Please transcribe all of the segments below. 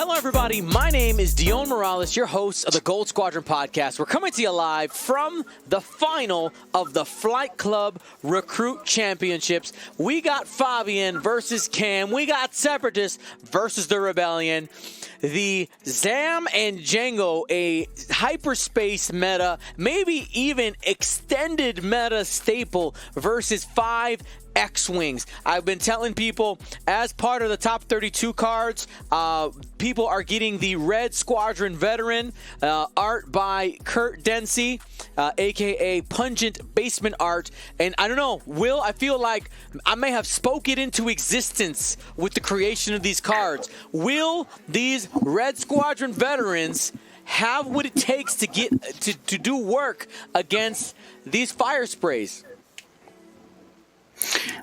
Hello, everybody. My name is Dion Morales, your host of the Gold Squadron podcast. We're coming to you live from the final of the Flight Club Recruit Championships. We got Fabian versus Cam. We got Separatists versus the Rebellion. The Zam and Django, a hyperspace meta, maybe even extended meta staple versus 5 X-Wings. I've been telling people, as part of the top 32 cards, people are getting the Red Squadron Veteran art by Kurt Dempsey, a.k.a. Pungent Basement Art. And I don't know, Will, I feel like I may have spoke it into existence with the creation of these cards. Will these Red Squadron Veterans have what it takes to get to do work against these fire sprays?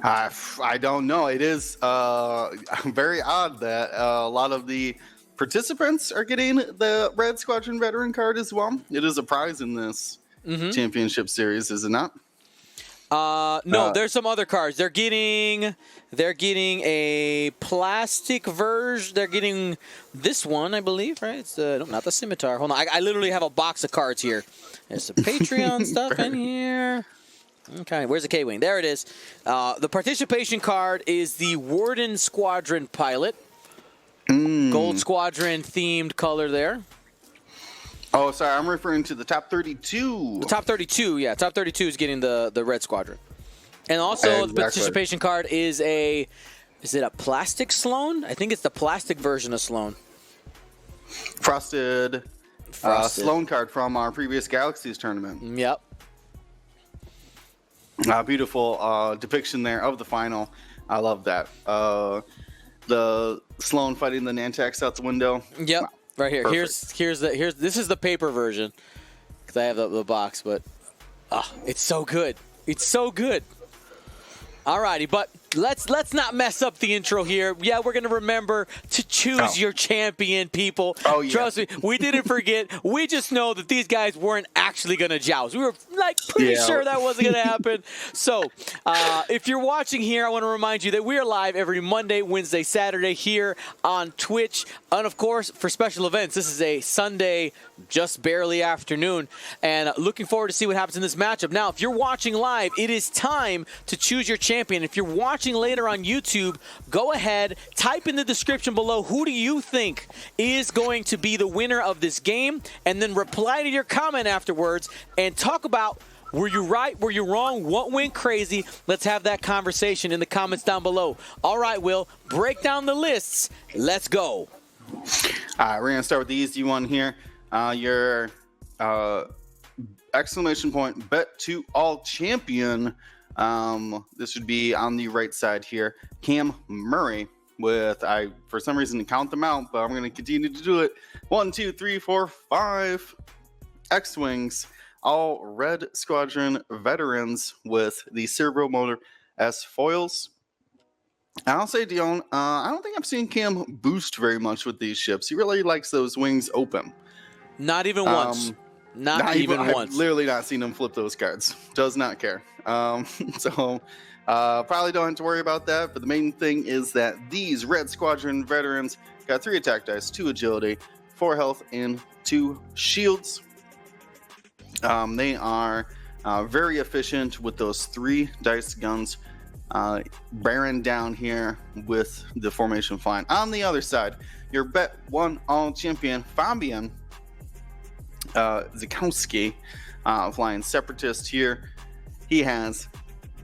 I don't know. It is very odd that a lot of the participants are getting the Red Squadron Veteran card as well. It is a prize in this championship series, is it not? No, there's some other cards. They're getting a plastic version. They're getting this one, I believe, right? It's no, not the scimitar. Hold on, I literally have a box of cards here. There's some Patreon stuff in here. Okay, where's the K-Wing? There it is. The participation card is the Warden Squadron Pilot. Gold Squadron themed color there. Oh, sorry, I'm referring to the top 32. The top 32, yeah. Top 32 is getting the Red Squadron. And also the participation card is it a plastic Sloan? I think it's the plastic version of Sloan. Frosted. Sloan card from our previous Galaxies tournament. Yep. Beautiful depiction there of the final. I love that. The Sloan fighting the Nantex out the window. Yep, wow. Right here. Perfect. This is the paper version because I have the box, but it's so good. It's so good. Alrighty, but let's not mess up the intro here. Yeah, we're gonna remember to choose your champion, people. Oh yeah. Trust me, we didn't forget. We just know that these guys weren't actually gonna joust. We were like pretty sure that wasn't gonna happen. So, if you're watching here, I want to remind you that we are live every Monday, Wednesday, Saturday here on Twitch, and of course for special events. This is a Sunday, just barely afternoon, and looking forward to see what happens in this matchup. Now, if you're watching live, it is time to choose your champion. If you're watching later on YouTube, go ahead, type in the description below who do you think is going to be the winner of this game, and then reply to your comment afterwards and talk about were you right, were you wrong, what went crazy. Let's have that conversation in the comments down below. All right, Will, break down the lists. Let's go. All right, we're going to start with the easy one here. Your exclamation point bet to all champion. This would be on the right side here. Cam Murray with, for some reason count them out, but I'm going to continue to do it. 1, 2, 3, 4, 5 X-Wings, all Red Squadron veterans with the servo motor as foils. And I'll say, Dion, I don't think I've seen Cam boost very much with these ships. He really likes those wings open. Not even once. Not even once. I've literally not seen him flip those cards. Does not care. So probably don't have to worry about that. But the main thing is that these Red Squadron veterans got 3 attack dice, 2 agility, 4 health, and 2 shields. They are very efficient with those 3 dice guns, bearing down here with the formation flying. On the other side, your bet 1 all champion Fabian Zikowski, flying Separatist here. He has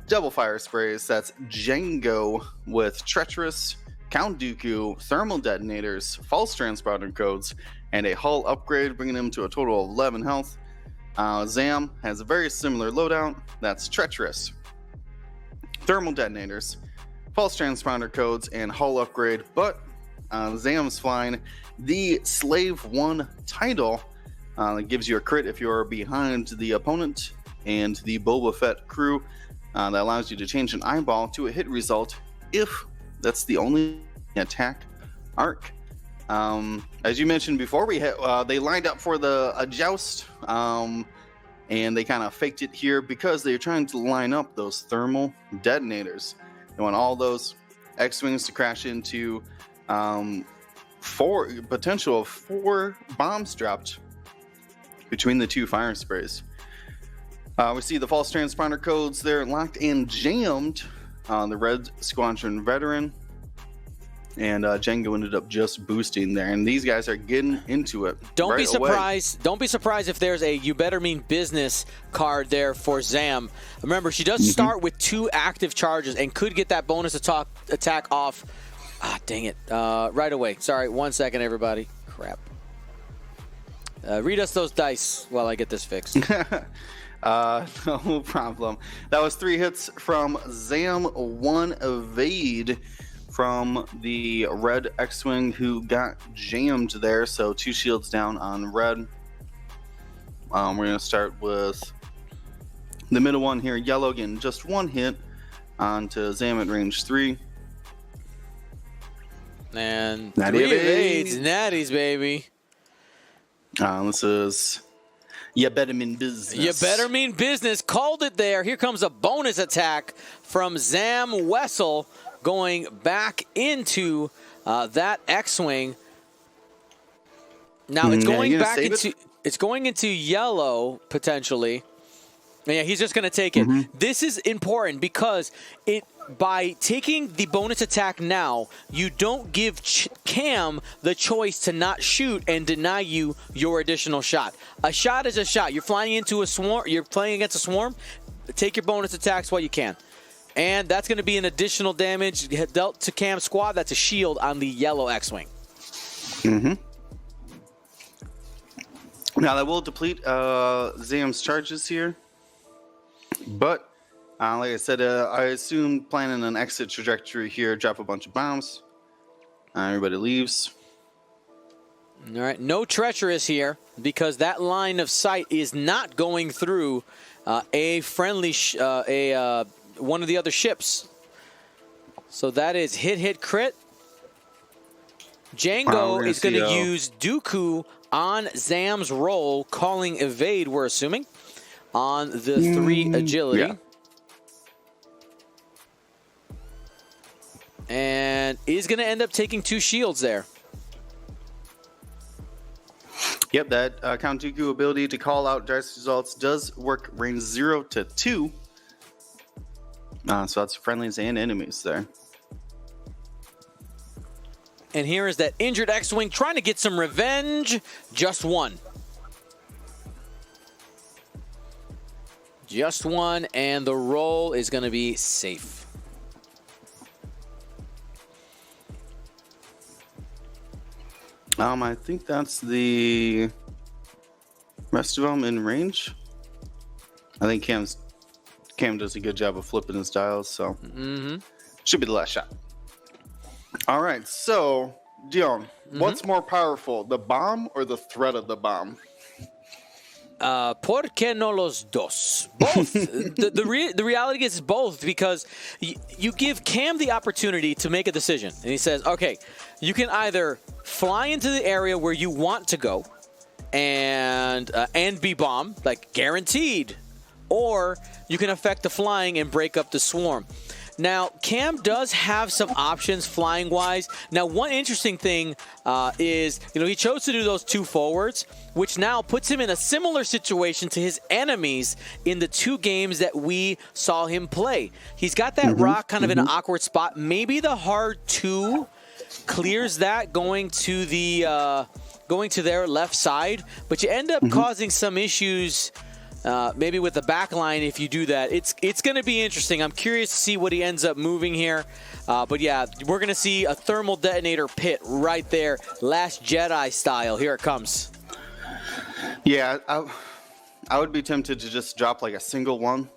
double fire sprays. That's Django with Treacherous, Count Dooku, thermal detonators, false transponder codes, and a hull upgrade, bringing him to a total of 11 health. Zam has a very similar loadout. That's Treacherous, thermal detonators, false transponder codes, and hull upgrade. But Zam's flying the Slave 1 title. That gives you a crit if you're behind the opponent, and the Boba Fett crew that allows you to change an eyeball to a hit result if that's the only attack arc. As you mentioned before, they lined up for a joust, and they kind of faked it here because they're trying to line up those thermal detonators. They want all those X-Wings to crash into potential of 4 bombs dropped between the 2 fire sprays. We see the false transponder codes there locked and jammed on the red Squadron veteran. And Django ended up just boosting there, and these guys are getting into it. Don't be surprised. Away. Don't be surprised if there's a "You Better Mean Business" card there for Zam. Remember, she does start with 2 active charges and could get that bonus attack off. Ah, dang it! Right away. Sorry, 1 second, everybody. Crap. Read us those dice while I get this fixed. No problem. That was 3 hits from Zam, 1 evade from the red X-Wing who got jammed there. So 2 shields down on red. We're going to start with the middle one here. Yellow getting just 1 hit onto Zam at range 3. And Natty 3 evades. Natties, baby. This is "You Better Mean Business." You better mean business. Called it there. Here comes a bonus attack from Zam Wessel, going back into that X-Wing. Now it's going back into it's going into yellow potentially. Yeah, he's just going to take it. This is important because by taking the bonus attack now, you don't give Cam the choice to not shoot and deny you your additional shot. A shot is a shot. You're flying into a swarm. You're playing against a swarm. Take your bonus attacks while you can. And that's going to be an additional damage dealt to Cam's squad. That's a shield on the yellow X-Wing. Now that will deplete Zam's charges here. But, like I said, I assume planning an exit trajectory here, drop a bunch of bombs. Everybody leaves. All right, no treacherous here because that line of sight is not going through a friendly, one of the other ships. So that is hit, crit. Django is going to use Dooku on Zam's roll, calling evade, we're assuming, on the 3 agility. Yeah. And is going to end up taking 2 shields there. Yep, that Count Dooku ability to call out dice results does work range 0 to 2. So that's friendlies and enemies there. And here is that injured X-Wing trying to get some revenge. Just 1. Just 1, and the roll is going to be safe. I think that's the rest of them in range. I think Cam does a good job of flipping his dials, so should be the last shot. All right, so Dion, what's more powerful, the bomb or the threat of the bomb? ¿Por qué no los dos? Both. the reality is both, because you give Cam the opportunity to make a decision. And he says, okay, you can either fly into the area where you want to go and be bombed, like guaranteed, or you can affect the flying and break up the swarm. Now, Cam does have some options flying-wise. Now, one interesting thing is, he chose to do those 2 forwards, which now puts him in a similar situation to his enemies in the 2 games that we saw him play. He's got that rock kind of in an awkward spot. Maybe the hard 2 clears that going to their left side, but you end up causing some issues. Maybe with the back line, if you do that, it's going to be interesting. I'm curious to see what he ends up moving here. But yeah, we're going to see a thermal detonator pit right there, Last Jedi style. Here it comes. Yeah, I would be tempted to just drop like a single one,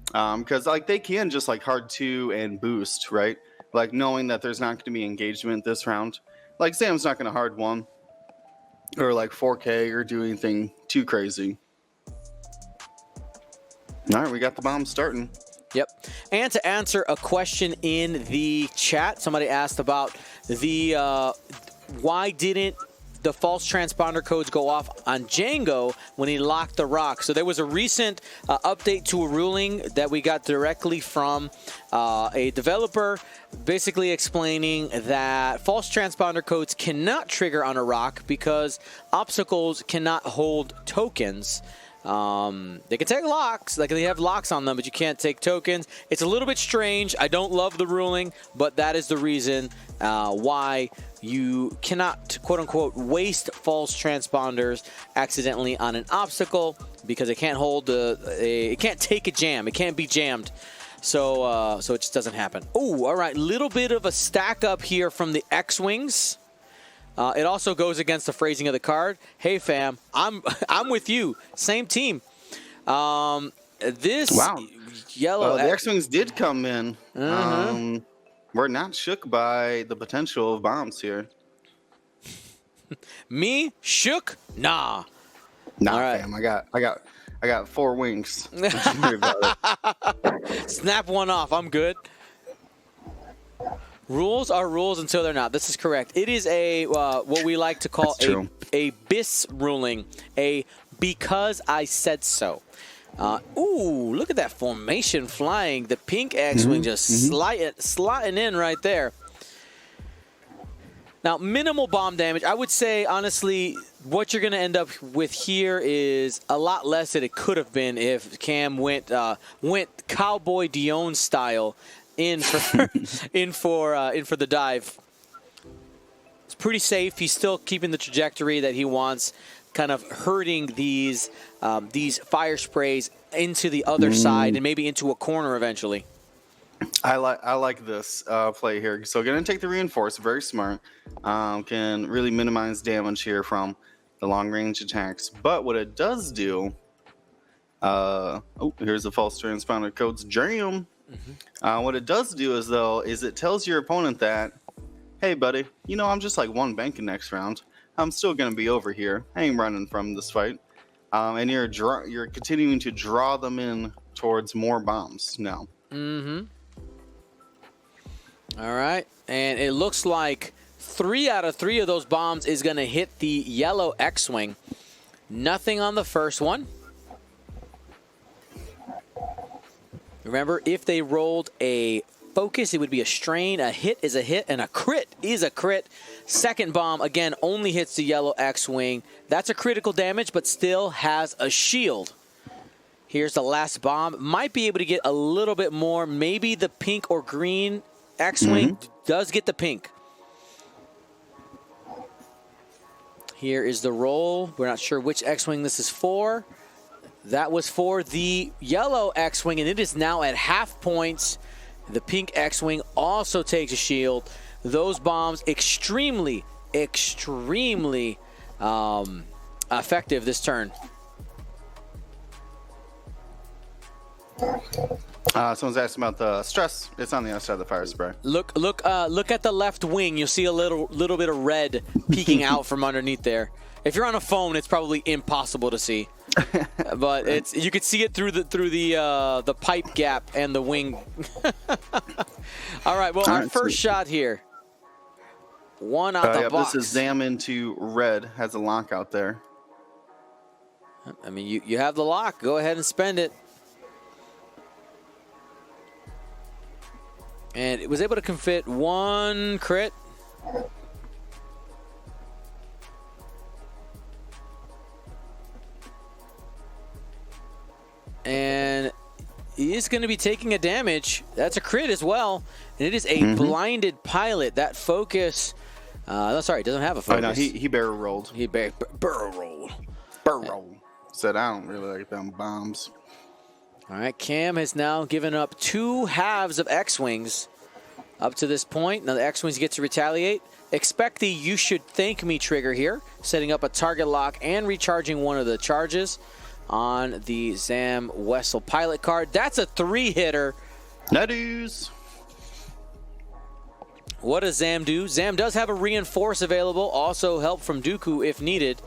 because like they can just like hard 2 and boost, right? Like knowing that there's not going to be engagement this round. Like Sam's not going to hard 1 or like 4K or do anything too crazy. All right, we got the bomb starting. Yep. And to answer a question in the chat, somebody asked about the why didn't the false transponder codes go off on Django when he locked the rock. So there was a recent update to a ruling that we got directly from a developer, basically explaining that false transponder codes cannot trigger on a rock because obstacles cannot hold tokens. They can take locks, like they have locks on them, but you can't take tokens. It's a little bit strange. I don't love the ruling, but that is the reason why you cannot, quote unquote, waste false transponders accidentally on an obstacle, because it can't hold it can't take a jam. It can't be jammed. So it just doesn't happen. Oh, all right. Little bit of a stack up here from the X-Wings. It also goes against the phrasing of the card. Hey, fam, I'm with you. Same team. This yellow. The X-Wings did come in. We're not shook by the potential of bombs here. Me shook? Nah. Nah, right. Fam. I got 4 wings. Snap one off. I'm good. Rules are rules until they're not. This is correct. It is a what we like to call a BIS ruling, a because I said so. Ooh, look at that formation flying. The pink X-Wing just slotting in right there. Now, minimal bomb damage. I would say, honestly, what you're going to end up with here is a lot less than it could have been if Cam went Cowboy Dion style in for the dive. It's pretty safe. He's still keeping the trajectory that he wants, kind of hurting these fire sprays into the other side and maybe into a corner eventually. I like this play here. So going to take the reinforce, very smart. Can really minimize damage here from the long range attacks. But what it does do, here's the false transponder codes. Jam. What it does do is it tells your opponent that, hey buddy, you know, I'm just like 1 banking next round. I'm still going to be over here. I ain't running from this fight. And you're continuing to draw them in towards more bombs now. All right, and it looks like 3 out of 3 of those bombs is going to hit the yellow X-Wing. Nothing on the first one. Remember, if they rolled a focus, it would be a strain. A hit is a hit, and a crit is a crit. Second bomb, again, only hits the yellow X-Wing. That's a critical damage, but still has a shield. Here's the last bomb. Might be able to get a little bit more. Maybe the pink or green X-Wing does get the pink. Here is the roll. We're not sure which X-Wing this is for. That was for the yellow X-Wing, and it is now at half points. The pink X-Wing also takes a shield. Those bombs extremely, extremely effective this turn. Someone's asking about the stress. It's on the other side of the fire spray. Look at the left wing. You'll see a little bit of red peeking out from underneath there. If you're on a phone, it's probably impossible to see, but you could see it through the pipe gap and the wing. All right, well, our first shot here. One out the box. This is Zam into red. Has a lock out there. I mean, you have the lock. Go ahead and spend it. And it was able to confit 1 crit. And he is going to be taking a damage. That's a crit as well. And it is a blinded pilot. That focus... sorry, it doesn't have a focus. Oh, no, he barrel rolled. He barrel rolled. Said, I don't really like them bombs. All right, Cam has now given up 2 halves of X-Wings up to this point. Now the X-Wings get to retaliate. Expect the You Should Thank Me trigger here, setting up a target lock and recharging one of the charges on the Zam Wessel pilot card. That's a 3-hitter. Nutties. What does Zam do? Zam does have a reinforce available, also help from Dooku if needed,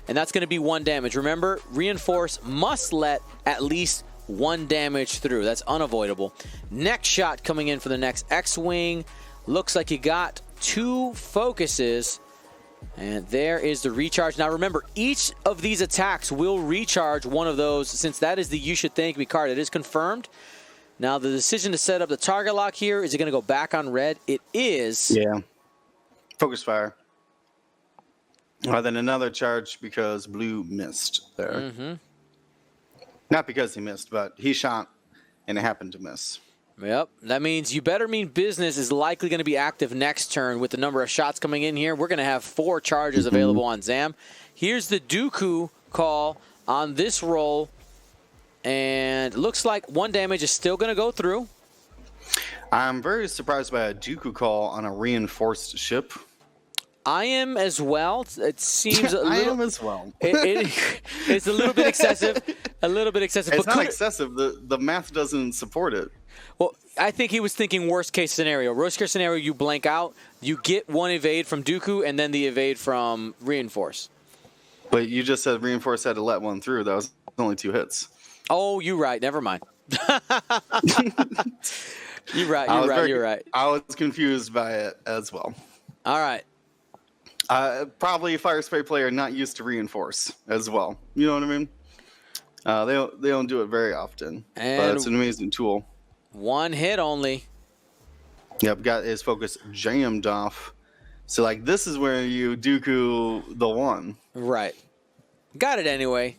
and that's going to be 1 damage. Remember, reinforce must let at least 1 damage through. That's unavoidable. Next shot coming in for the next X-Wing. Looks like you got 2 focuses. And there is the recharge. Now remember, each of these attacks will recharge one of those, since that is the You Should Thank Me card. It is confirmed. Now the decision to set up the target lock here, is it going to go back on red? It is. Yeah. Focus fire. Then another charge because blue missed there. Mm-hmm. Not because he missed, but he shot and it happened to miss. Yep. That means You Better Mean Business is likely going to be active next turn with the number of shots coming in here. We're going to have 4 charges available on Zam. Here's the Dooku call on this roll. And it looks like 1 damage is still going to go through. I'm very surprised by a Dooku call on a reinforced ship. I am as well. It seems a little. I am as well. It's a little bit excessive. A little bit excessive. It's not excessive. The math doesn't support it. Well, I think he was thinking worst case scenario. Worst case scenario, you blank out. You get 1 evade from Dooku and then the evade from Reinforce. But you just said Reinforce had to let 1 through. That was only 2 hits. Oh, you're right. Never mind. You're right. You're right. I was confused by it as well. All right. Probably a fire spray player not used to Reinforce as well. You know what I mean? They don't do it very often, but it's an amazing tool. 1 hit only. Yep, got his focus jammed off. So like this is where you Dooku the 1. Right. Got it anyway.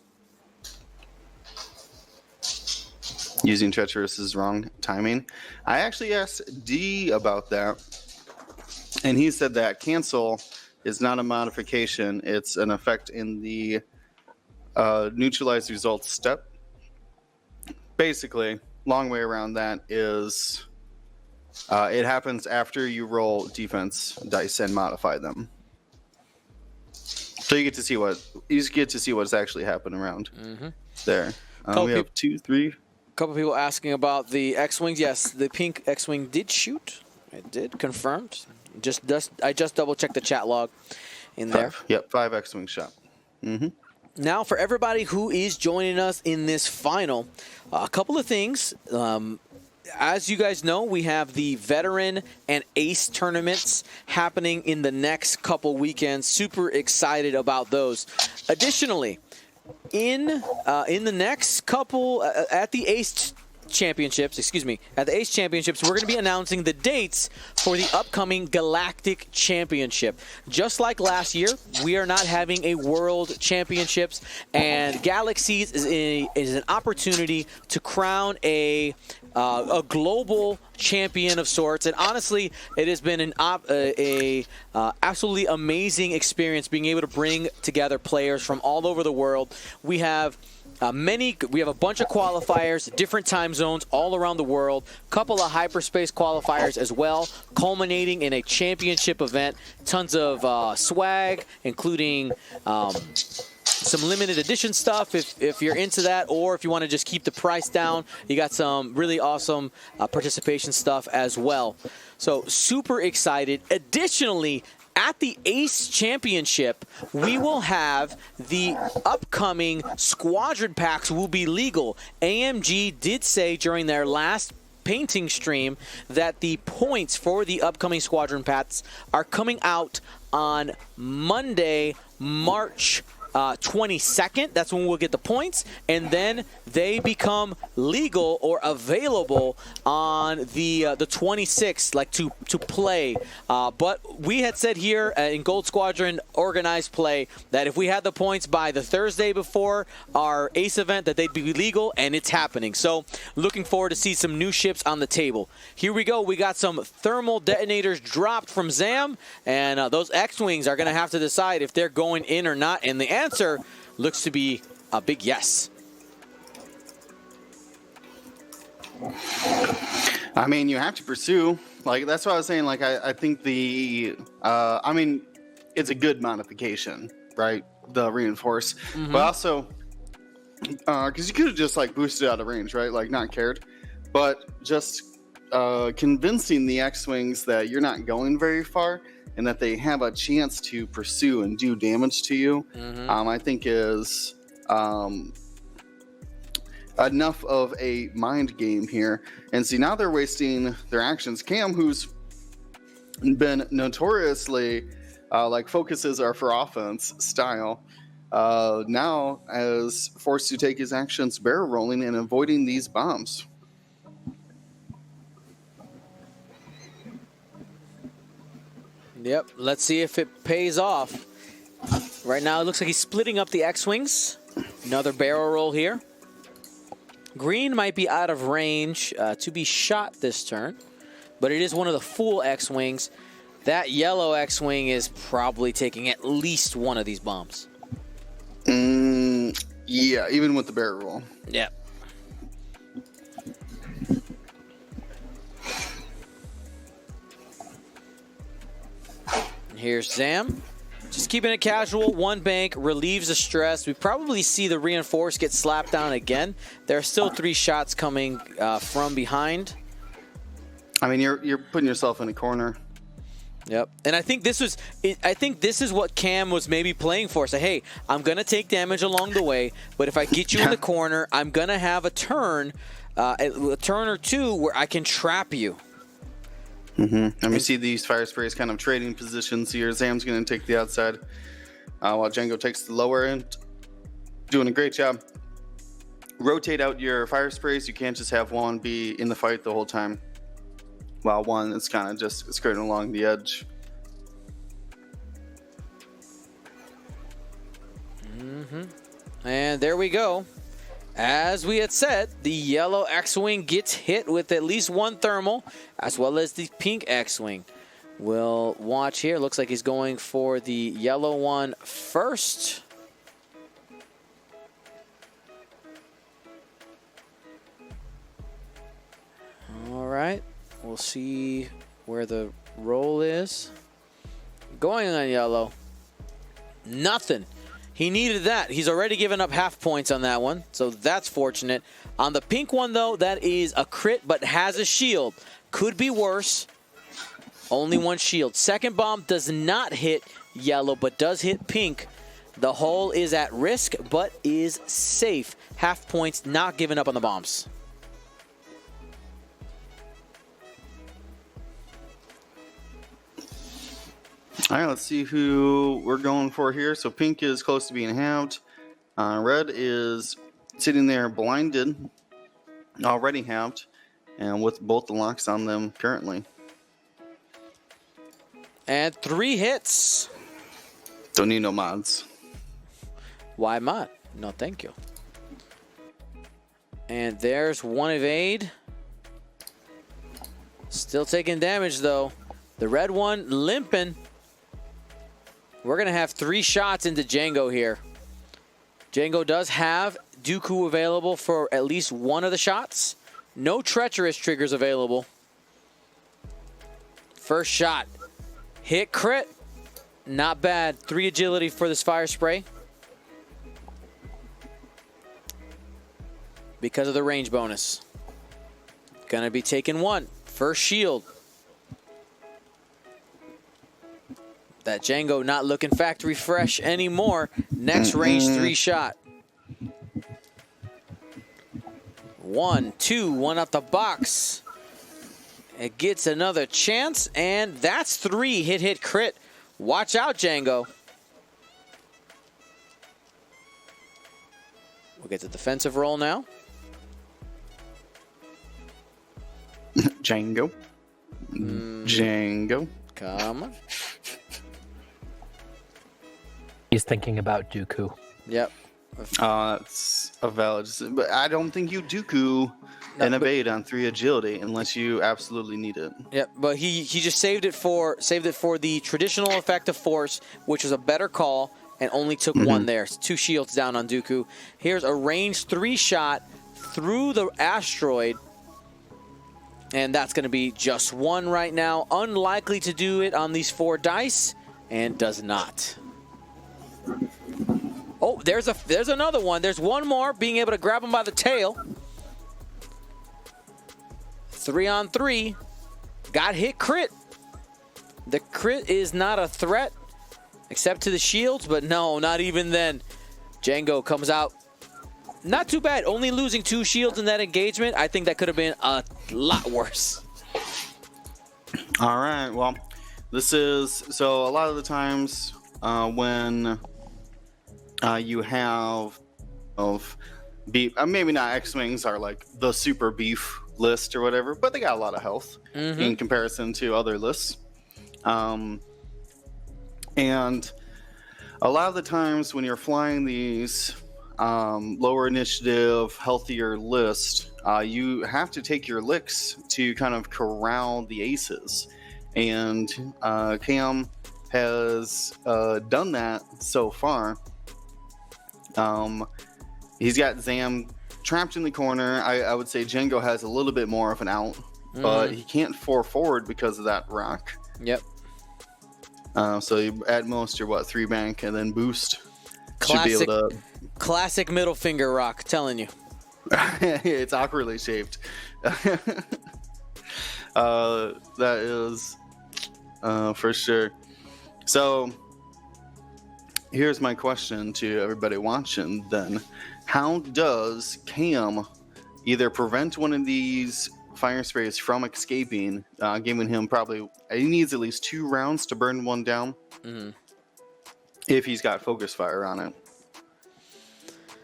Using Treacherous is wrong timing. I actually asked D about that, and he said that cancel is not a modification. It's an effect in the neutralize results step. Basically, long way around that is it happens after you roll defense dice and modify them. So you get to see what's actually happening around there. We have 2, 3. Couple people asking about the X-Wings. Yes, the pink X-Wing did shoot. It did, confirmed. I just double-checked the chat log in there. 5. Yep, 5 X-Wing shot. Now, for everybody who is joining us in this final, a couple of things. As you guys know, we have the Veteran and Ace tournaments happening in the next couple weekends. Super excited about those. Additionally, in the next couple at the Ace Championships, we're going to be announcing the dates for the upcoming Galactic Championship. Just like last year, we are not having a World Championships, and Galaxies is an opportunity to crown a global champion of sorts. And honestly, it has been an absolutely amazing experience being able to bring together players from all over the world. We have a bunch of qualifiers, different time zones all around the world, couple of hyperspace qualifiers as well, culminating in a championship event. Tons of swag, including some limited edition stuff if you're into that, or if you want to just keep the price down, you got some really awesome participation stuff as well. So super excited. Additionally, at the Ace Championship, we will have the upcoming Squadron packs will be legal. AMG did say during their last painting stream that the points for the upcoming Squadron packs are coming out on Monday, March 22nd. That's when we'll get the points, and then they become legal or available on the 26th, like to play. But we had said here in Gold Squadron organized play that if we had the points by the Thursday before our Ace event, that they'd be legal, and it's happening. So looking forward to see some new ships on the table. Here we go. We got some thermal detonators dropped from Zam, and those X-Wings are going to have to decide if they're going in or not, and the answer looks to be a big yes. I mean, you have to pursue. Like, that's what I was saying. Like, I think I mean, it's a good modification, right? The reinforce. But also, because you could have just, like, boosted out of range, right? Like, not cared. But just convincing the X-Wings that you're not going very far and that they have a chance to pursue and do damage to you, I think is enough of a mind game here. And see, now they're wasting their actions. Cam, who's been notoriously like focuses are for offense style, now is forced to take his actions barrel rolling and avoiding these bombs. Yep, let's see if it pays off. Right now, it looks like he's splitting up the X-Wings. Another barrel roll here. Green might be out of range to be shot this turn, but it is one of the full X-Wings. That yellow X-Wing is probably taking at least one of these bombs. Yeah, even with the barrel roll. Yep. Here's Zam. Just keeping it casual. One bank relieves the stress. We probably see the reinforce get slapped down again. There are still 3 shots coming from behind. I mean, you're putting yourself in a corner. Yep. And I think this is what Cam was maybe playing for. Say, hey, I'm gonna take damage along the way, but if I get you in the corner, I'm gonna have a turn or two where I can trap you. And we see these fire sprays kind of trading positions here. Zam's going to take the outside while Django takes the lower end. Doing a great job. Rotate out your fire sprays. You can't just have one be in the fight the whole time, while one is kind of just skirting along the edge. And there we go. As we had said, the yellow X-Wing gets hit with at least one thermal, as well as the pink X-Wing. We'll watch here. Looks like he's going for the yellow one first. All right. We'll see where the roll is. Going on yellow. Nothing. He needed that. He's already given up half points on that one, so that's fortunate. On the pink one, though, that is a crit, but has a shield. Could be worse. Only one shield. Second bomb does not hit yellow, but does hit pink. The hull is at risk, but is safe. Half points not given up on the bombs. All right, let's see who we're going for here. So pink is close to being halved. Red is sitting there blinded, already halved, and with both the locks on them currently. And 3 hits. Don't need no mods. Why mod? No, thank you. And there's one evade. Still taking damage, though. The red one limping. We're going to have 3 shots into Django here. Django does have Dooku available for at least one of the shots. No treacherous triggers available. First shot. Hit crit. Not bad. 3 agility for this fire spray. Because of the range bonus. Gonna be taking 1. First shield. That Django not looking factory fresh anymore. Next range 3 shot. 1, 2, 1 out the box. It gets another chance, and that's 3 hit crit. Watch out, Django. We'll get the defensive roll now. Django. Django. Come on. He's thinking about Dooku. Yep. It's a valid, but I don't think you Dooku an evade on 3 agility unless you absolutely need it. Yep, but he just saved it for the traditional effect of force, which was a better call, and only took 1 there. 2 shields down on Dooku. Here's a range 3 shot through the asteroid, and that's going to be just 1 right now. Unlikely to do it on these 4 dice, and does not. Oh, there's another one. There's one more, being able to grab him by the tail. 3 on 3. Got hit crit. The crit is not a threat, except to the shields, but no, not even then. Django comes out. Not too bad. Only losing 2 shields in that engagement. I think that could have been a lot worse. All right, well, This is so a lot of the times when you have of beef, maybe not X-Wings are like the super beef list or whatever, but they got a lot of health in comparison to other lists. And a lot of the times when you're flying these lower initiative, healthier list, you have to take your licks to kind of corral the aces. And Cam has done that so far. He's got Zam trapped in the corner. I would say Django has a little bit more of an out, but he can't forward because of that rock. Yep. So you, at most you're 3 bank and then boost. Classic, should be able to... classic middle finger rock, telling you. It's awkwardly shaped. That is for sure. So here's my question to everybody watching then. How does Cam either prevent one of these fire sprays from escaping, giving him probably, he needs at least 2 rounds to burn one down if he's got focus fire on it.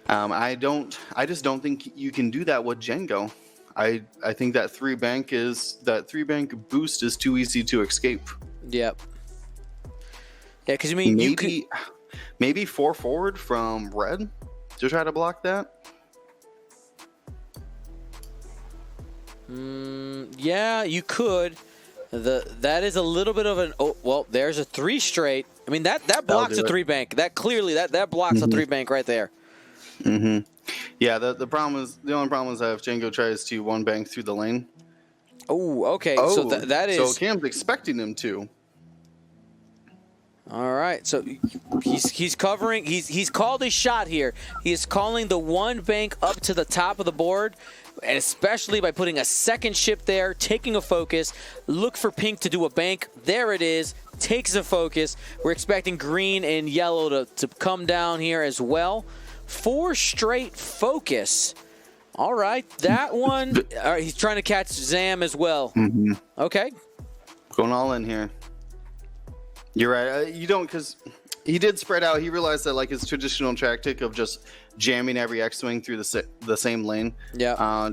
I just don't think you can do that with Django. I think that 3 bank boost is too easy to escape. Yep. Yeah, because I mean, maybe 4 forward from red to try to block that. Yeah, you could. That is a little bit of an. Oh, well, there's a 3 straight. I mean, that blocks a 3 bank. That clearly that blocks a 3 bank right there. Yeah, the only problem is that if Django tries to 1 bank through the lane. Oh, okay. So that is. So Cam's expecting him to. All right. So he's covering. He's called a shot here. He is calling the 1 bank up to the top of the board, and especially by putting a second ship there, taking a focus. Look for pink to do a bank. There it is. Takes a focus. We're expecting green and yellow to come down here as well. 4 straight focus. All right, that one. All right, he's trying to catch Zam as well. Okay. Going all in here. You're right. You don't, because he did spread out. He realized that like his traditional tactic of just jamming every X-Wing through the same lane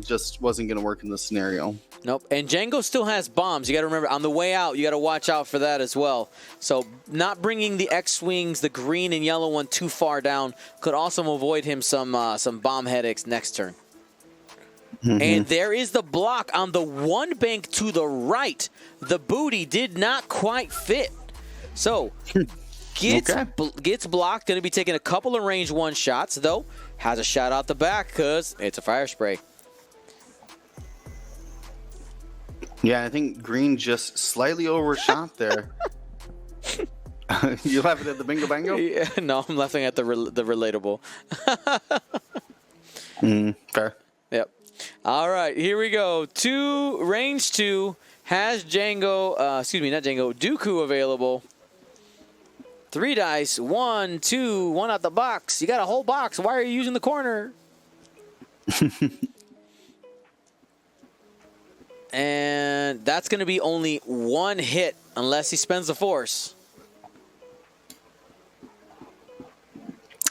just wasn't going to work in this scenario. Nope. And Django still has bombs. You got to remember, on the way out, you got to watch out for that as well. So not bringing the X-Wings, the green and yellow one, too far down could also avoid him some bomb headaches next turn. And there is the block on the 1 bank to the right. The booty did not quite fit. So gets blocked. Going to be taking a couple of range 1 shots, though. Has a shot out the back because it's a fire spray. Yeah, I think green just slightly overshot there. You laughing at the bingo bango? Yeah, no, I'm laughing at the relatable. Fair. Yep. All right, here we go. Range 2 has Django, not Django, Dooku available. 3 dice, 1, 2, 1 out the box. You got a whole box. Why are you using the corner? And that's going to be only 1 hit unless he spends the force.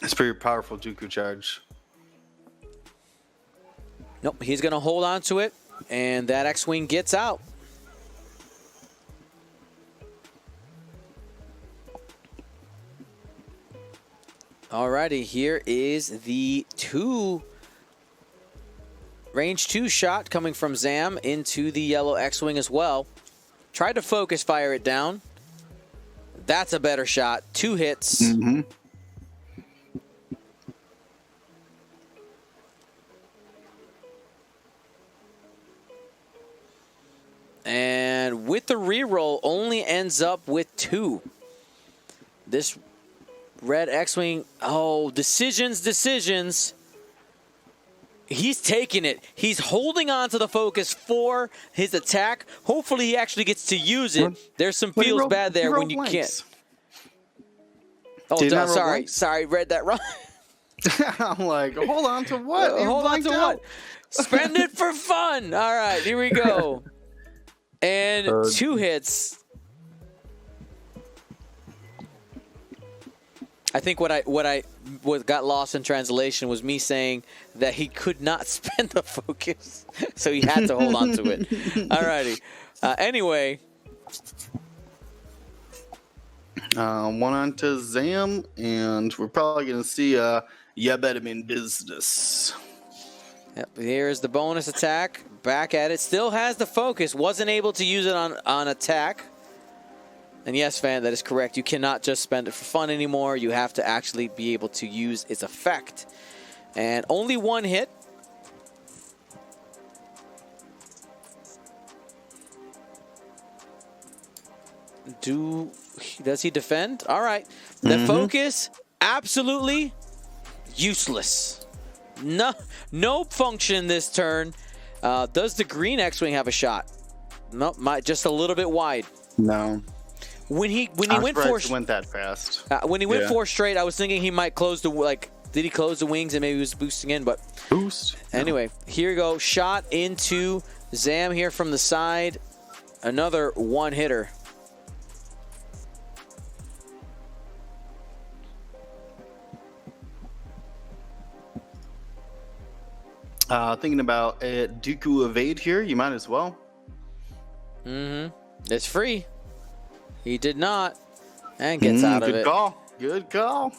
It's pretty powerful Dooku charge. Nope, he's going to hold on to it, and that X-Wing gets out. Alrighty, here is the range 2 shot coming from Zam into the yellow X-Wing as well. Tried to focus fire it down. That's a better shot. 2 hits. And with the reroll, only ends up with 2. This red X-Wing, decisions. He's taking it. He's holding on to the focus for his attack. Hopefully he actually gets to use it. There's some feels bad there when you can't. Oh, sorry, read that wrong. I'm like, hold on to what? Hold on to what? Spend it for fun. All right, here we go. And 2 hits. I think what got lost in translation was me saying that he could not spend the focus, so he had to hold on to it. Alrighty. Anyway. One on to Zam, and we're probably going to see Ya Bet Him in Business. Yep, here's the bonus attack. Back at it. Still has the focus. Wasn't able to use it on attack. And yes, fan, that is correct. You cannot just spend it for fun anymore. You have to actually be able to use its effect. And only one hit. Does he defend? All right. The focus, absolutely useless. No function this turn. Does the green X-Wing have a shot? No, just a little bit wide. No. When he went that fast. When he went 4 straight, I was thinking he might close the did he close the wings and maybe he was boosting in, but boost. Anyway, here we go. Shot into Zam here from the side. Another one hitter. Thinking about a Dooku evade here, you might as well. It's free. He did not. And gets out of it. Good call. Good call.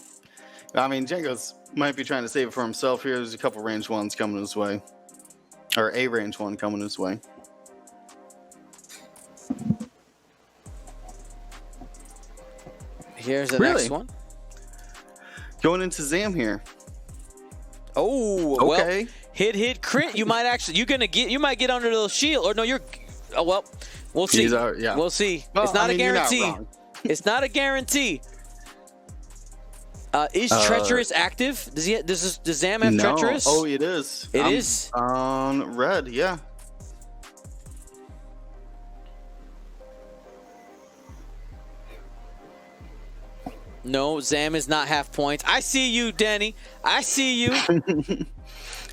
I mean, Jango's might be trying to save it for himself here. There's a couple range ones coming his way. Or a range one coming his way. Here's the next one. Going into Zam here. Oh, okay. Well, hit crit. You might get under the shield, or no, well, we'll see. We'll see. Well, it's not a guarantee. It's not a guarantee. Is treacherous active? Does Zam have treacherous? Oh, it is. It is on red. Yeah. No, Zam is not half points. I see you, Danny. I see you.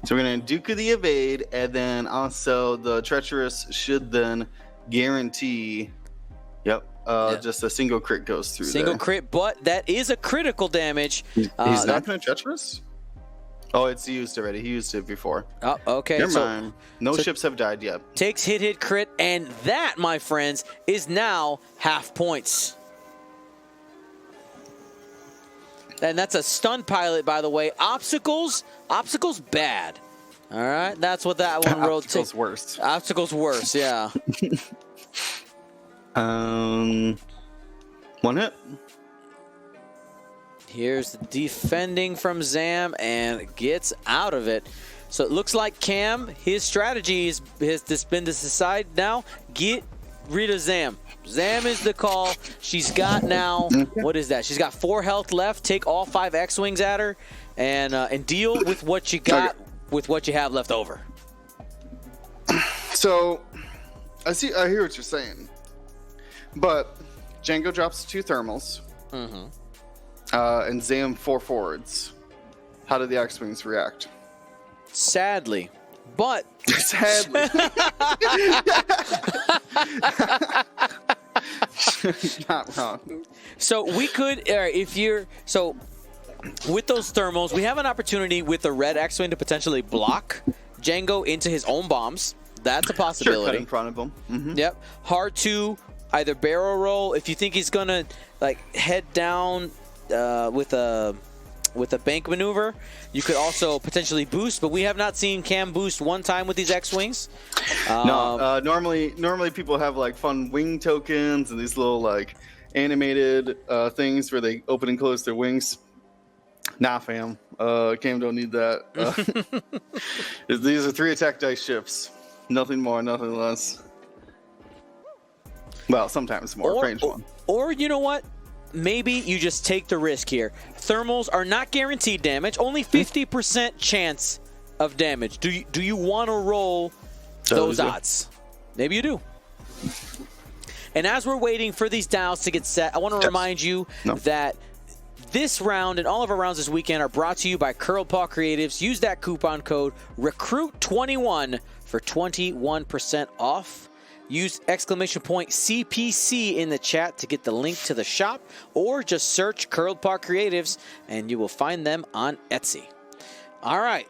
So we're going to Dooku the evade, and then also the treacherous should then guarantee, just a single crit goes through Single there. crit, but that is a critical damage. He's not going to treacherous? Oh, it's used already. He used it before. Oh, okay. Never mind. No ships have died yet. Takes hit crit, and that, my friends, is now half points. And that's a stun pilot, by the way. Obstacles bad. All right, that's what that one rolled. Obstacles worse. Obstacles worse, yeah. One hit. Here's the defending from Zam and gets out of it. So it looks like Cam, his strategy has been to decide now, get rid of Zam. Zam is the call. She's got now, what is that? She's got 4 health left. Take all 5 X-Wings at her and deal with what you got with what you have left over. So, I hear what you're saying. But Jango drops 2 thermals. And Zam 4 forwards. How did the X-Wings react? Sadly. But sadly. Not wrong. So we could, with those thermals, we have an opportunity with the red X-Wing to potentially block Jango into his own bombs. That's a possibility. Sure, cut in front of him. Yep. Hard to either barrel roll if you think he's gonna head down with a bank maneuver. You could also potentially boost, but we have not seen Cam boost one time with these X-Wings. No, normally people have fun wing tokens and these little animated things where they open and close their wings. Nah, fam. Cam don't need that. These are 3 attack dice ships. Nothing more, nothing less. Well, sometimes more. Range 1. Or you know what? Maybe you just take the risk here. Thermals are not guaranteed damage. Only 50% chance of damage. Do you want to roll those odds? Maybe you do. And as we're waiting for these dials to get set, I want to remind you that this round and all of our rounds this weekend are brought to you by Curl Paw Creatives. Use that coupon code RECRUIT21 for 21% off. Use exclamation point CPC in the chat to get the link to the shop, or just search Curled Paw Creatives and you will find them on Etsy. All right.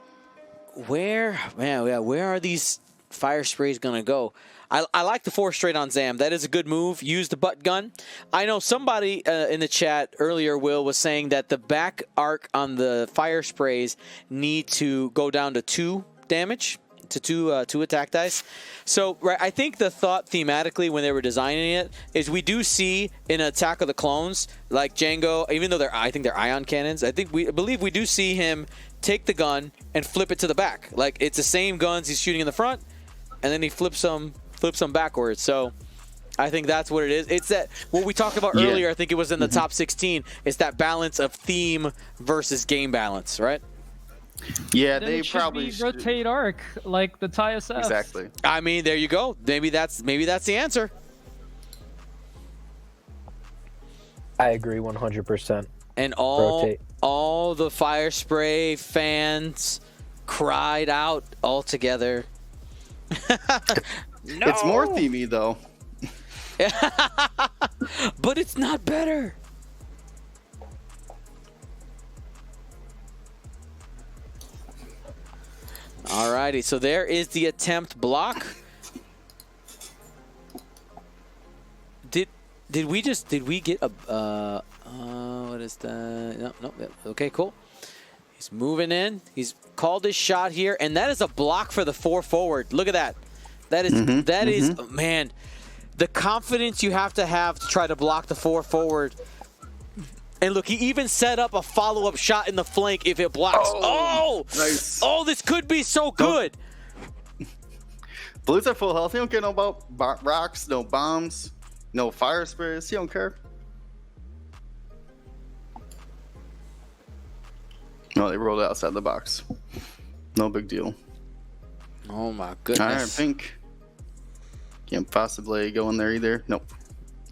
Where are these fire sprays going to go? I like the 4 straight on Zam. That is a good move. Use the butt gun. I know somebody in the chat earlier, Will, was saying that the back arc on the fire sprays need to go down to 2 damage, to 2 attack dice. So right, I think the thought thematically when they were designing it is we do see in Attack of the Clones, like Django, even though I think they're ion cannons, I believe we do see him take the gun and flip it to the back. Like it's the same guns he's shooting in the front, and then he flips them backwards. So I think that's what it is. It's that what we talked about earlier. I think it was in the top 16. It's that balance of theme versus game balance, right? Yeah, Then they it should probably be rotate arc like the TISF. Exactly. I mean, there you go. Maybe that's the answer. I agree 100%. And Rotate. all the fire spray fans cried out all together. No. It's more themey though. But it's not better. Alrighty, so there is the attempt block. Did we get a what is that? No, okay, cool. He's moving in. He's called his shot here, and that is a block for the 4 forward. Look at that. That is man, the confidence you have to try to block the 4 forward. And look, he even set up a follow-up shot in the flank if it blocks. Oh, nice. Oh, this could be so good. Blues are full health. He don't care no about rocks, no bombs, no fire sprays. He don't care. No, they rolled it outside the box. No big deal. Oh my goodness. All right, Pink. Can't possibly go in there either. Nope.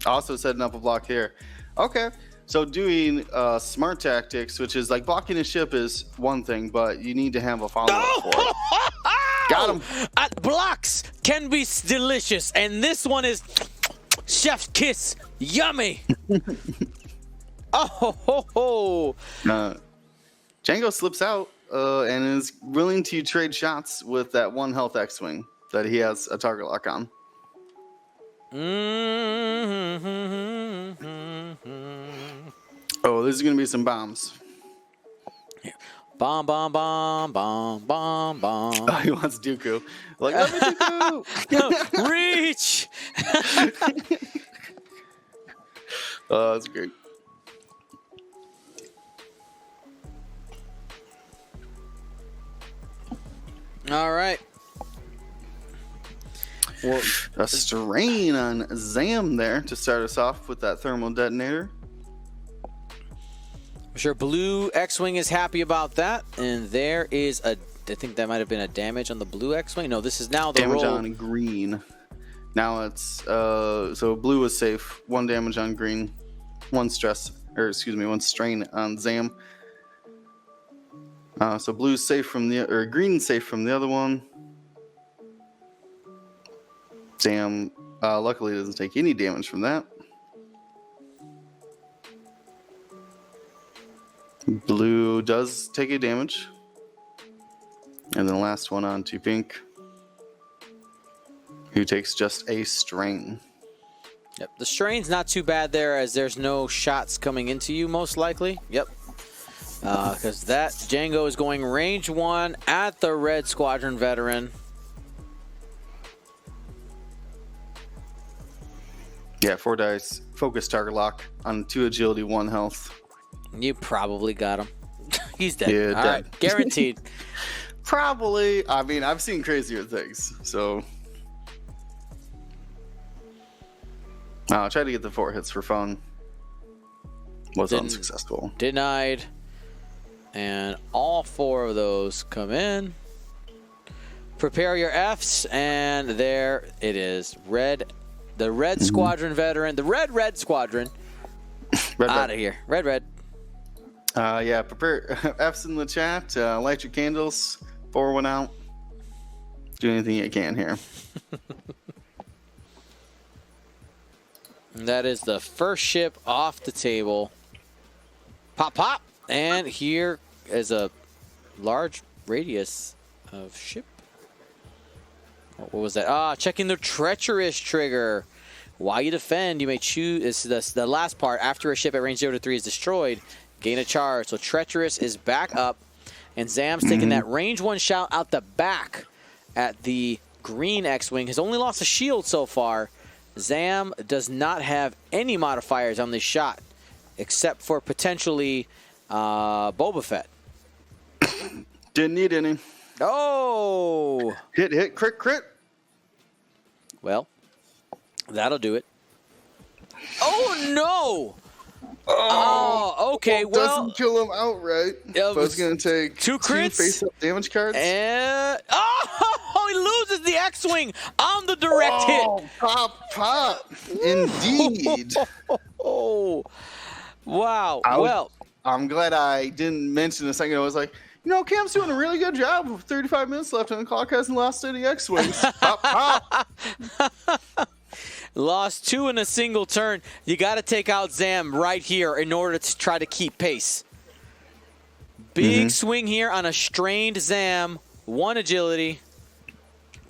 Also setting up a block here. Okay. So doing smart tactics, which is like blocking a ship is one thing, but you need to have a follow-up for it. Got him. Blocks can be delicious, and this one is chef's kiss. Yummy. Django slips out and is willing to trade shots with that 1 health X-Wing that he has a target lock on. Oh, this is going to be some bombs. Bomb, bomb, bomb, bomb, bomb, bomb. Oh, he wants Dooku. Like, let me Dooku! Reach! Oh, that's great. All right. Well, a strain on Zam there to start us off with that thermal detonator. I'm sure Blue X-Wing is happy about that. And there is I think that might have been a damage on the Blue X-Wing. No, this is now the damage roll. on green. Now it's, so Blue is safe. 1 damage on green. 1 strain on Zam. So Blue's safe from Green's safe from the other one. Zam, luckily doesn't take any damage from that. Blue does take a damage. And then the last one on to Pink, who takes just a strain. Yep, the strain's not too bad there, as there's no shots coming into you, most likely. Yep. Because that Django is going range 1 at the Red Squadron veteran. Yeah, 4 dice. Focus target lock on 2 agility, 1 health. You probably got him. He's dead. Yeah, all dead. right, guaranteed. Probably. I mean, I've seen crazier things, so. I tried to get the 4 hits for fun. Was unsuccessful. Denied. And all 4 of those come in. Prepare your Fs, and there it is. The Red Squadron veteran. The Red Squadron. Out of here. Red. Yeah, prepare F's in the chat. Light your candles. Pour one out. Do anything you can here. And that is the first ship off the table. Pop, pop. And here is a large radius of ship. What was that? Checking the treacherous trigger. While you defend, you may choose. This the last part. After a ship at range 0 to 3 is destroyed, gain a charge. So treacherous is back up, and Zam's taking that range 1 shot out the back at the green X-wing. Has only lost a shield so far. Zam does not have any modifiers on this shot, except for potentially Boba Fett. Didn't need any. Oh! Hit, crit, crit. Well, that'll do it. Oh, no! Oh, okay, well... Doesn't kill him outright. But it's going to take 2 crits. 2 face-up damage cards. And... Oh, he loses the X-Wing on the direct hit. Pop, pop. Indeed. Oh, wow. I'm glad I didn't mention a second ago. I was like, you know, Cam's doing a really good job with 35 minutes left on the clock. Hasn't lost any X-Wings. Pop, pop. Lost 2 in a single turn. You got to take out Zam right here in order to try to keep pace. Big swing here on a strained Zam. 1 agility.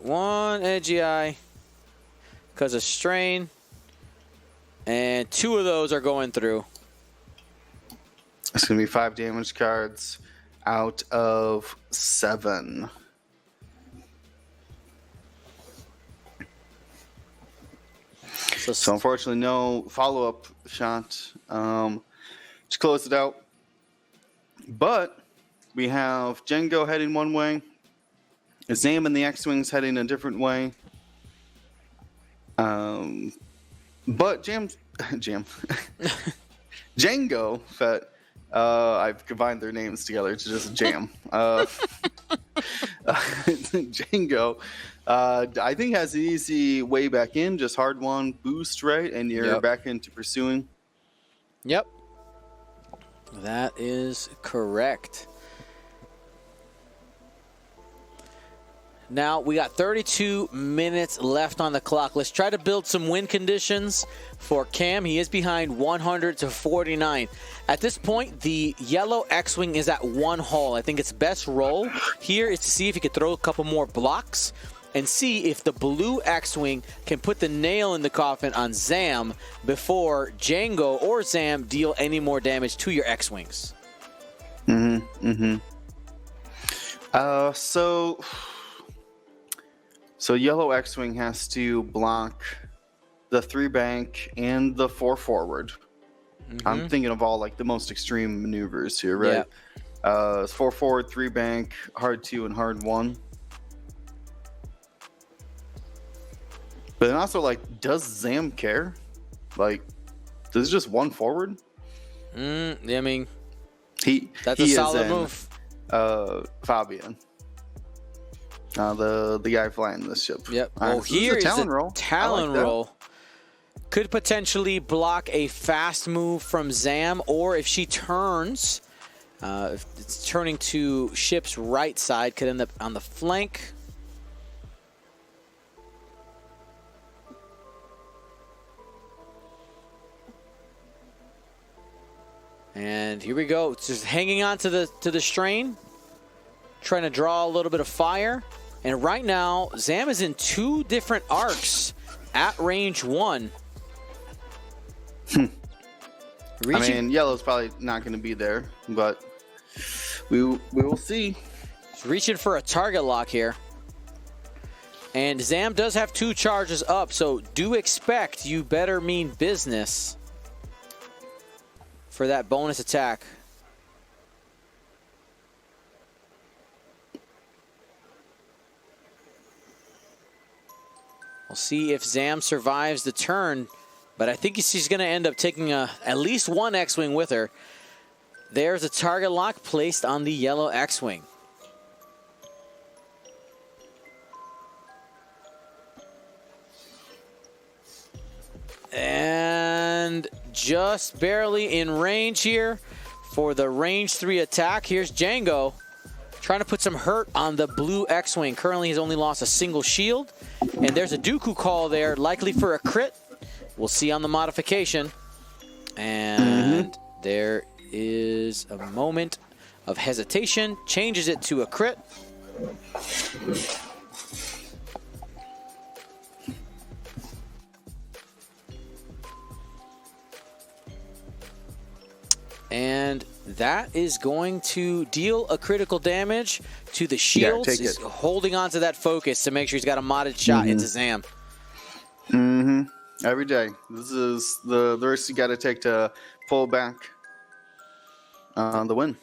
1 AGI. Because of strain. And 2 of those are going through. It's going to be 5 damage cards out of 7. So unfortunately, no follow-up shot to close it out. But we have Django heading one way. Zam and the X-Wings heading a different way. But Django Fett. I've combined their names together to just jam. Django, I think has an easy way back in, just hard 1 boost, right? And you're back into pursuing. Yep. That is correct. Now, we got 32 minutes left on the clock. Let's try to build some win conditions for Cam. He is behind 100 to 49. At this point, the yellow X-Wing is at 1 hull. I think its best roll here is to see if he could throw a couple more blocks and see if the blue X-Wing can put the nail in the coffin on Zam before Django or Zam deal any more damage to your X-Wings. So yellow X-Wing has to block the 3 bank and the 4 forward. I'm thinking of all like the most extreme maneuvers here, right? Yeah. 4 forward, 3 bank, hard 2, and hard 1. But then also, like, does Zam care? Like, does it just 1 forward? I mean, that's he a solid move. Fabian. The guy flying this ship. Yep. Well, here is a Talon roll. Talon roll. Could potentially block a fast move from Zam, or if she turns, if it's turning to ship's right side, could end up on the flank. And here we go. It's just hanging on to the strain, trying to draw a little bit of fire. And right now, Zam is in 2 different arcs at range 1. I mean, yellow's probably not going to be there, but we will see. He's reaching for a target lock here. And Zam does have 2 charges up, so do expect you better mean business for that bonus attack. We'll see if Zam survives the turn, but I think she's going to end up taking at least 1 X-Wing with her. There's a target lock placed on the yellow X-Wing. And just barely in range here for the range 3 attack. Here's Django trying to put some hurt on the blue X-Wing. Currently, he's only lost a single shield. And there's a Dooku call there, likely for a crit. We'll see on the modification. And there is a moment of hesitation. Changes it to a crit. And that is going to deal a critical damage to the shields. He's holding on to that focus to make sure he's got a modded shot into Zam. Every day. This is the risk you got to take to pull back the win.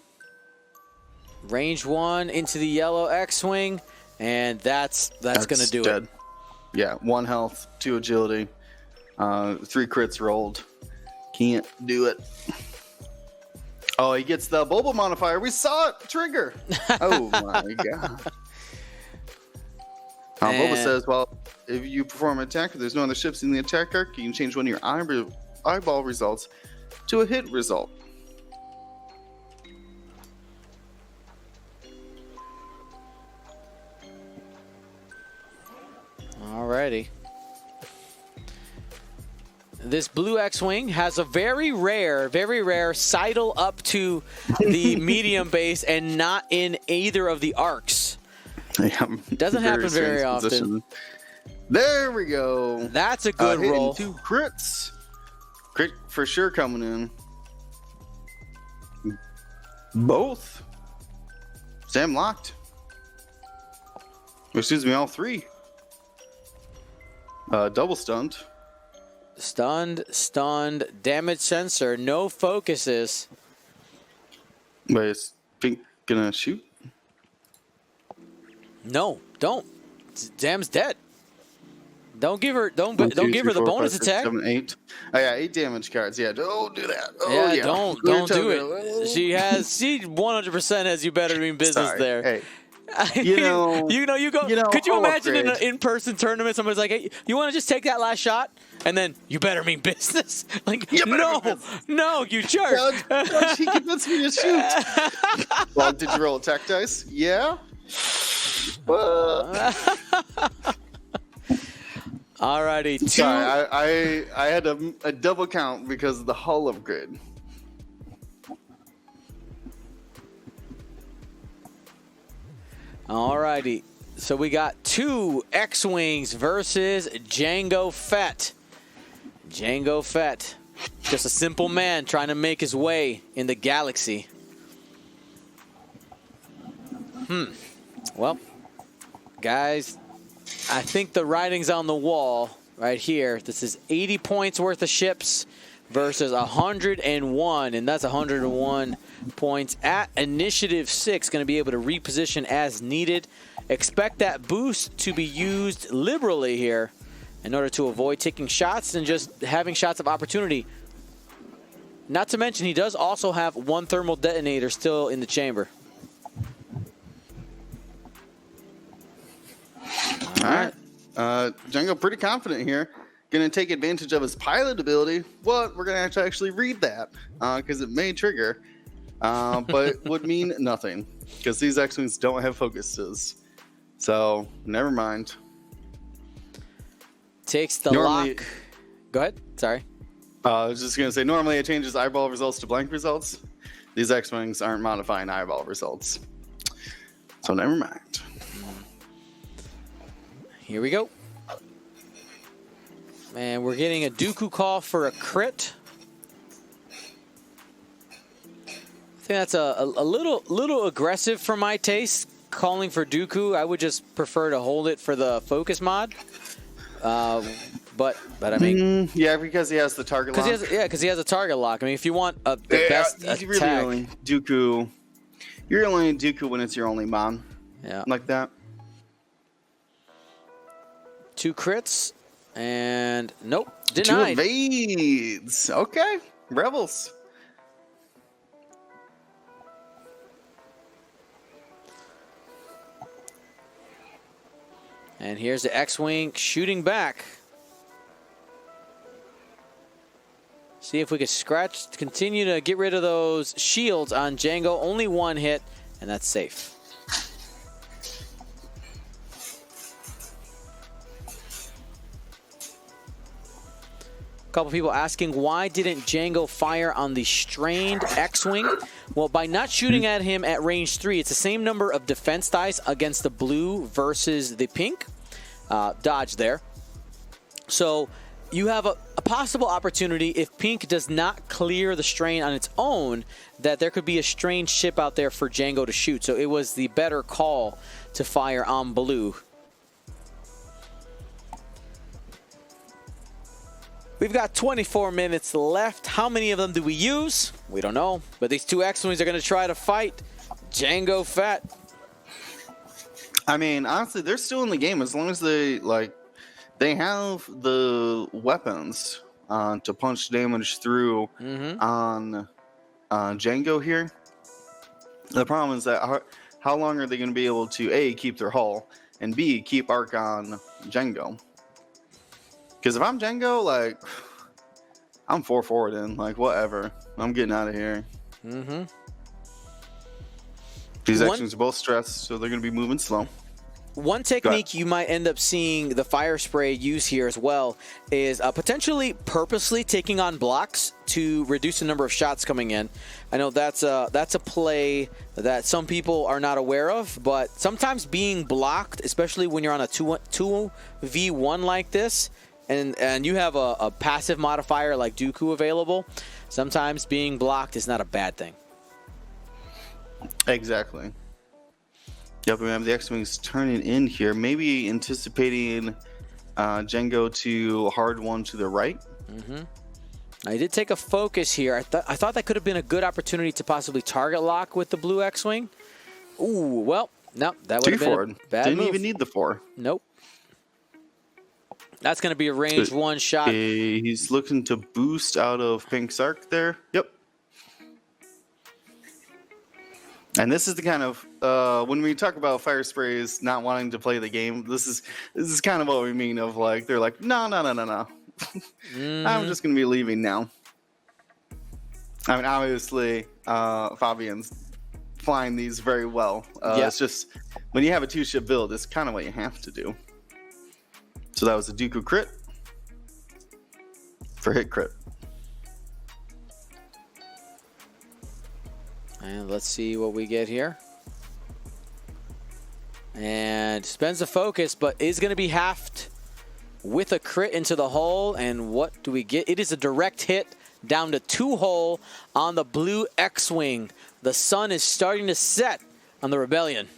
Range 1 into the yellow X-Wing, and that's going to do dead. it. Yeah, 1 health, 2 agility, 3 crits rolled. Can't do it. Oh, he gets the Boba modifier. We saw it trigger. Oh my god. Boba says, well, if you perform an attack, if there's no other ships in the attack arc, you can change one of your eyeball results to a hit result. Alrighty. This blue X-Wing has a very rare sidle up to the medium base and not in either of the arcs. Yeah, doesn't happen very often. Position. There we go. That's a good roll. 2 crits. Crit for sure coming in. Both. Sam locked. Excuse me, all 3. Double stunned. Stunned, damage sensor, no focuses. Wait, is Pink gonna shoot? No, don't. Zam's dead. Don't give her the bonus attack. 7, 8. Oh yeah, 8 damage cards. Yeah, don't do that. Oh, yeah, don't do it. She 100% has you better doing business there. Hey. Could you imagine in an in-person tournament, somebody's like, hey, you want to just take that last shot? And then, you better mean business. Like, no, you jerk. She convinced me to shoot. Well, did you roll attack dice? Yeah. Alrighty. Sorry, I had a double count because of the hull upgrade. Alrighty, so we got 2 X-Wings versus Jango Fett. Jango Fett, just a simple man trying to make his way in the galaxy. Well, guys, I think the writing's on the wall right here. This is 80 points worth of ships versus 101, and that's 101 points at initiative 6. Going to be able to reposition as needed. Expect that boost to be used liberally here in order to avoid taking shots and just having shots of opportunity. Not to mention, he does also have 1 thermal detonator still in the chamber. All right. Django pretty confident here. Going to take advantage of his pilot ability. What? We're going to have to actually read that because it may trigger, but would mean nothing because these X-Wings don't have focuses. So, never mind. Takes the lock. Go ahead. Sorry. I was just going to say, normally it changes eyeball results to blank results. These X-Wings aren't modifying eyeball results. So, never mind. Here we go. And we're getting a Dooku call for a crit. I think that's a little aggressive for my taste, calling for Dooku. I would just prefer to hold it for the focus mod. But I mean, yeah, because he has the target lock. Because he has a target lock. I mean, if you want the best attack, really Dooku, you're only Dooku when it's your only mon. Yeah, like that. 2 crits, and nope, denied. 2 evades. Okay, Rebels. And here's the X-Wing shooting back. See if we can continue to get rid of those shields on Jango. Only 1 hit, and that's safe. couple people asking, why didn't Django fire on the strained X-Wing? Well, by not shooting at him at range 3, it's the same number of defense dice against the blue versus the pink. Dodge there. So you have a possible opportunity if pink does not clear the strain on its own, that there could be a strained ship out there for Django to shoot. So it was the better call to fire on blue. We've got 24 minutes left. How many of them do we use? We don't know. But these two X-Wings are going to try to fight Django Fett. I mean, honestly, they're still in the game as long as they have the weapons to punch damage through on Django here. The problem is that how long are they going to be able to A, keep their hull, and B, keep arc on Django? Because if I'm Django, like, I'm 4 forward in, like, whatever. I'm getting out of here. These X-Wings are both stressed, so they're going to be moving slow. One technique you might end up seeing the fire spray use here as well is potentially purposely taking on blocks to reduce the number of shots coming in. I know that's a play that some people are not aware of, but sometimes being blocked, especially when you're on a 2v1 like this, and you have a passive modifier like Dooku available, sometimes being blocked is not a bad thing. Exactly. Yep, we have the X-Wings turning in here, maybe anticipating Django to hard one to the right. I did take a focus here. I thought that could have been a good opportunity to possibly target lock with the blue X-Wing. Ooh, well, no, that would have been a bad Didn't move. even need the 4. Nope. That's going to be a range 1 shot. He's looking to boost out of Pink's arc there. Yep. And this is the kind of when we talk about fire sprays not wanting to play the game, this is kind of what we mean of, like, they're like, no. I'm just gonna be leaving now. I mean, obviously, Fabian's flying these very well. It's just when you have a 2-ship build, it's kind of what you have to do. So that was a Dooku crit for hit crit. And let's see what we get here. And spends the focus, but is going to be halved with a crit into the hull. And what do we get? It is a direct hit down to 2 hull on the blue X-Wing. The sun is starting to set on the Rebellion.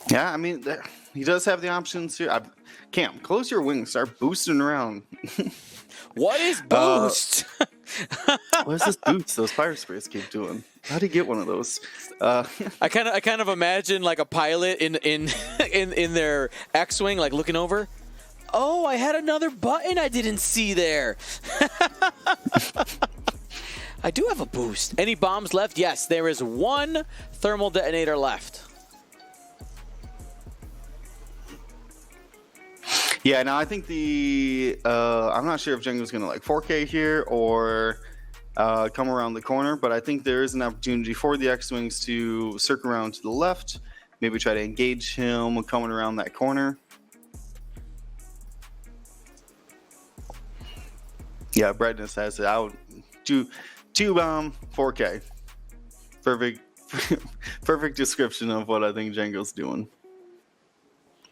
Yeah, I mean, he does have the options here. Cam, close your wings, start boosting around. What is boost? What is this boost those fire sprays keep doing? How do you get one of those? I kind of imagine like a pilot in their X-Wing, like looking over. Oh, I had another button I didn't see there. I do have a boost. Any bombs left? Yes, there is 1 thermal detonator left. Yeah, no, I think I'm not sure if Django's going to like 4K here or come around the corner, but I think there is an opportunity for the X-Wings to circle around to the left, maybe try to engage him coming around that corner. Yeah, Brightness has it out. 2 bomb, 4K. Perfect description of what I think Django's doing.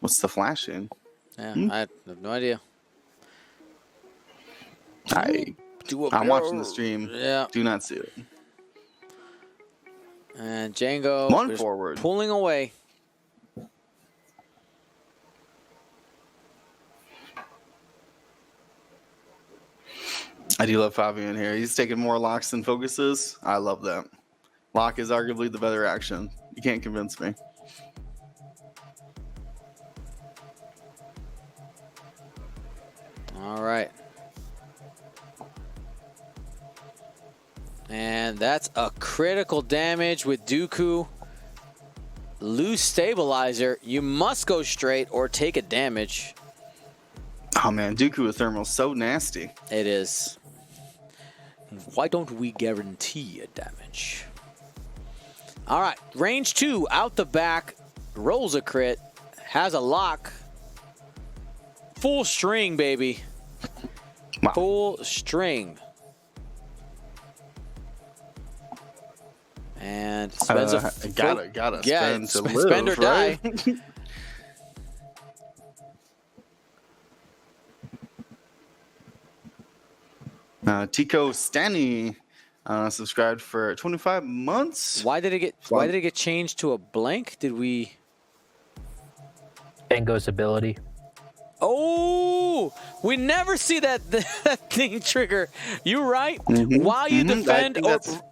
What's the flash in? Yeah, I have no idea. I'm watching the stream. Yeah. Do not see it. And Django 1 forward. Pulling away. I do love Fabian here. He's taking more locks than focuses. I love that. Lock is arguably the better action. You can't convince me. All right. And that's a critical damage with Dooku. Lose stabilizer. You must go straight or take a damage. Oh man, Dooku with thermal so nasty. It is. Why don't we guarantee a damage? All right, range 2 out the back, rolls a crit, has a lock, full string, baby. Wow. Full string. And spends gotta yeah, spend to live, spend or right? die. Tico Stanny subscribed for 25 months. Why did it get changed to a blank? Did we? Django's ability. Oh, we never see that thing trigger. You're right. While you defend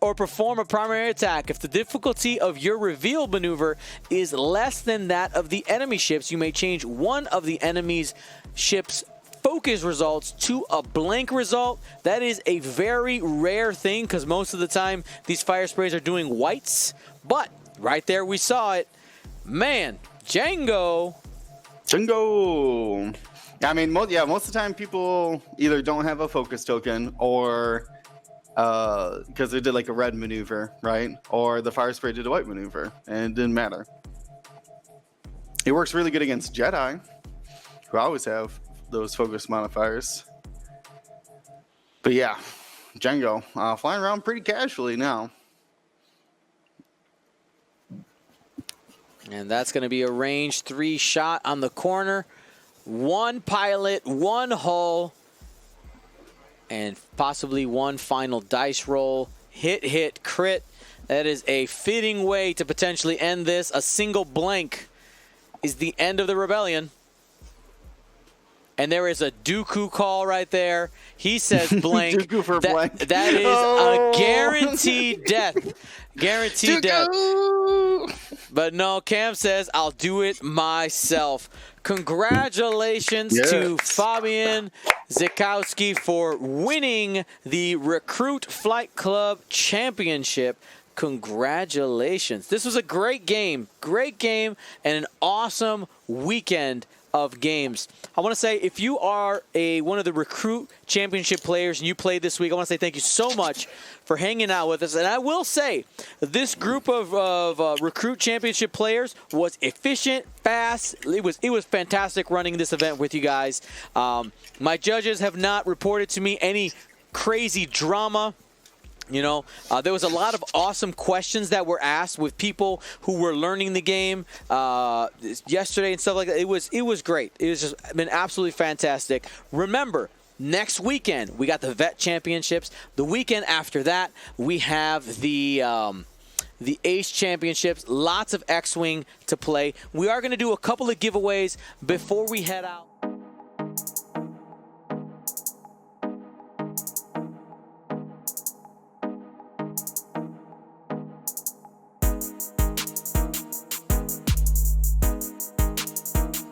or perform a primary attack, if the difficulty of your reveal maneuver is less than that of the enemy ships, you may change one of the enemy's ships' focus results to a blank result. That is a very rare thing because most of the time these fire sprays are doing whites. But right there we saw it. Man, Django. I mean, most of the time people either don't have a focus token or because they did like a red maneuver, right? Or the fire spray did a white maneuver, and it didn't matter. It works really good against Jedi, who always have those focus modifiers. But yeah, Django flying around pretty casually now. And that's going to be a range 3 shot on the corner. 1 pilot, 1 hull, and possibly 1 final dice roll. Hit, crit. That is a fitting way to potentially end this. A single blank is the end of the rebellion. And there is a Dooku call right there. He says blank. Dooku for blank. That is a guaranteed death. Guaranteed death. But no, Cam says, I'll do it myself. Congratulations to Fabian Zikowski for winning the Recruit Flight Club Championship. Congratulations. This was a great game and an awesome weekend of games. I want to say, if you are one of the Recruit Championship players and you played this week, I want to say thank you so much for hanging out with us. And I will say, this group of Recruit Championship players was efficient, fast. It was fantastic running this event with you guys. My judges have not reported to me any crazy drama. You know, there was a lot of awesome questions that were asked with people who were learning the game yesterday and stuff like that. It was great. It was just been absolutely fantastic. Remember, next weekend we got the Vet Championships. The weekend after that we have the Ace Championships. Lots of X-Wing to play. We are going to do a couple of giveaways before we head out.